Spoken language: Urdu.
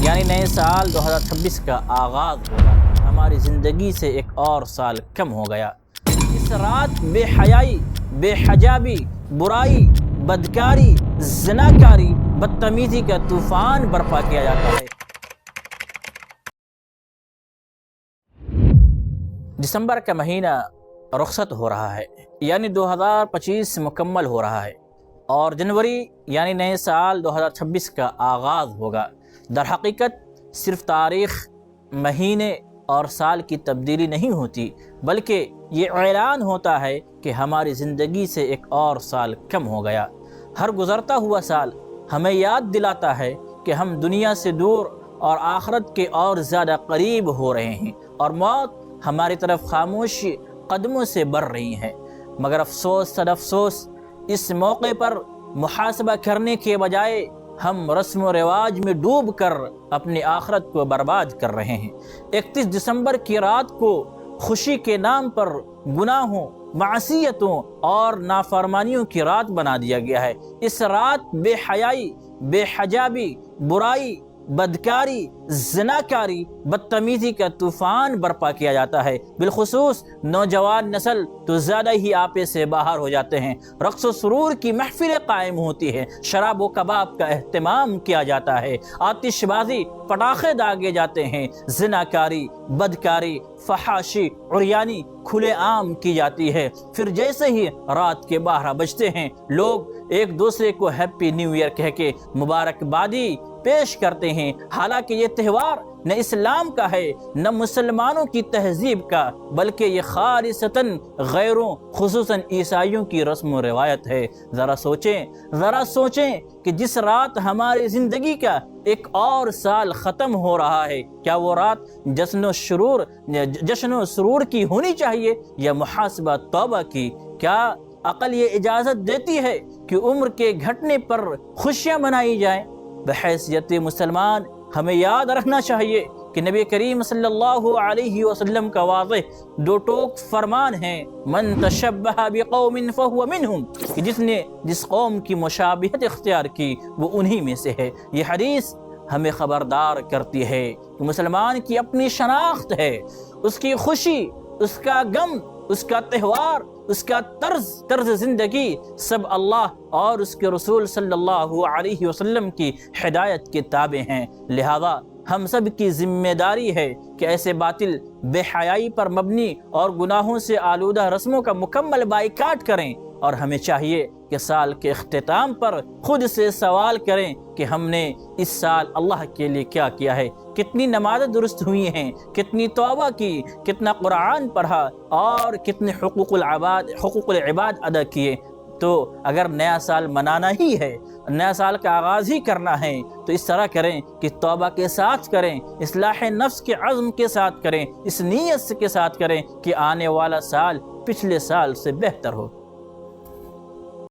یعنی نئے سال 2026 کا آغاز ہوگا۔ ہماری زندگی سے ایک اور سال کم ہو گیا۔ اس رات بے حیائی، بے حجابی، برائی، بدکاری، زناکاری، بدتمیزی کا طوفان برپا کیا جاتا ہے۔ دسمبر کا مہینہ رخصت ہو رہا ہے، یعنی 2025 مکمل ہو رہا ہے، اور جنوری یعنی نئے سال 2026 کا آغاز ہوگا۔ در حقیقت صرف تاریخ، مہینے اور سال کی تبدیلی نہیں ہوتی، بلکہ یہ اعلان ہوتا ہے کہ ہماری زندگی سے ایک اور سال کم ہو گیا۔ ہر گزرتا ہوا سال ہمیں یاد دلاتا ہے کہ ہم دنیا سے دور اور آخرت کے اور زیادہ قریب ہو رہے ہیں، اور موت ہماری طرف خاموش قدموں سے بڑھ رہی ہے۔ مگر افسوس صد افسوس، اس موقع پر محاسبہ کرنے کے بجائے ہم رسم و رواج میں ڈوب کر اپنی آخرت کو برباد کر رہے ہیں۔ 31 دسمبر کی رات کو خوشی کے نام پر گناہوں، معصیتوں اور نافرمانیوں کی رات بنا دیا گیا ہے۔ اس رات بے حیائی، بے حجابی، برائی، بدکاری، زناکاری، بدتمیزی کا طوفان برپا کیا جاتا ہے۔ بالخصوص نوجوان نسل تو زیادہ ہی آپے سے باہر ہو جاتے ہیں۔ رقص و سرور کی محفلیں قائم ہوتی ہیں، شراب و کباب کا اہتمام کیا جاتا ہے، آتش بازی، پٹاخے داغے جاتے ہیں، زناکاری، بدکاری، فحاشی، عریانی کھلے عام کی جاتی ہے۔ پھر جیسے ہی رات کے 12 بجتے ہیں، لوگ ایک دوسرے کو ہیپی نیو ایئر کہہ کے مبارکبادی پیش کرتے ہیں، حالانکہ یہ تہوار نہ اسلام کا ہے، نہ مسلمانوں کی تہذیب کا، بلکہ یہ خالصتاً غیروں خصوصاً عیسائیوں کی رسم و روایت ہے۔ ذرا سوچیں کہ جس رات ہماری زندگی کا ایک اور سال ختم ہو رہا ہے، کیا وہ رات جشن و سرور کی ہونی چاہیے یا محاسبہ توبہ کی؟ کیا عقل یہ اجازت دیتی ہے کہ عمر کے گھٹنے پر خوشیاں منائی جائیں؟ بحیثیت مسلمان ہمیں یاد رکھنا چاہیے کہ نبی کریم صلی اللہ علیہ وسلم کا واضح دو ٹوک فرمان ہے، من تشبہ بقوم فہو منہم، کہ جس نے جس قوم کی مشابہت اختیار کی وہ انہی میں سے ہے۔ یہ حدیث ہمیں خبردار کرتی ہے کہ مسلمان کی اپنی شناخت ہے، اس کی خوشی، اس کا غم، اس کا تہوار، اس کا طرز زندگی سب اللہ اور اس کے رسول صلی اللہ علیہ وسلم کی ہدایت کے تابع ہیں۔ لہذا ہم سب کی ذمہ داری ہے کہ ایسے باطل، بے حیائی پر مبنی اور گناہوں سے آلودہ رسموں کا مکمل بائیکاٹ کریں، اور ہمیں چاہیے کہ سال کے اختتام پر خود سے سوال کریں کہ ہم نے اس سال اللہ کے لیے کیا کیا ہے، کتنی نمازیں درست ہوئی ہیں، کتنی توبہ کی، کتنا قرآن پڑھا اور کتنے حقوق العباد ادا کیے۔ تو اگر نیا سال منانا ہی ہے، نیا سال کا آغاز ہی کرنا ہے، تو اس طرح کریں کہ توبہ کے ساتھ کریں، اصلاح نفس کے عزم کے ساتھ کریں، اس نیت کے ساتھ کریں کہ آنے والا سال پچھلے سال سے بہتر ہو۔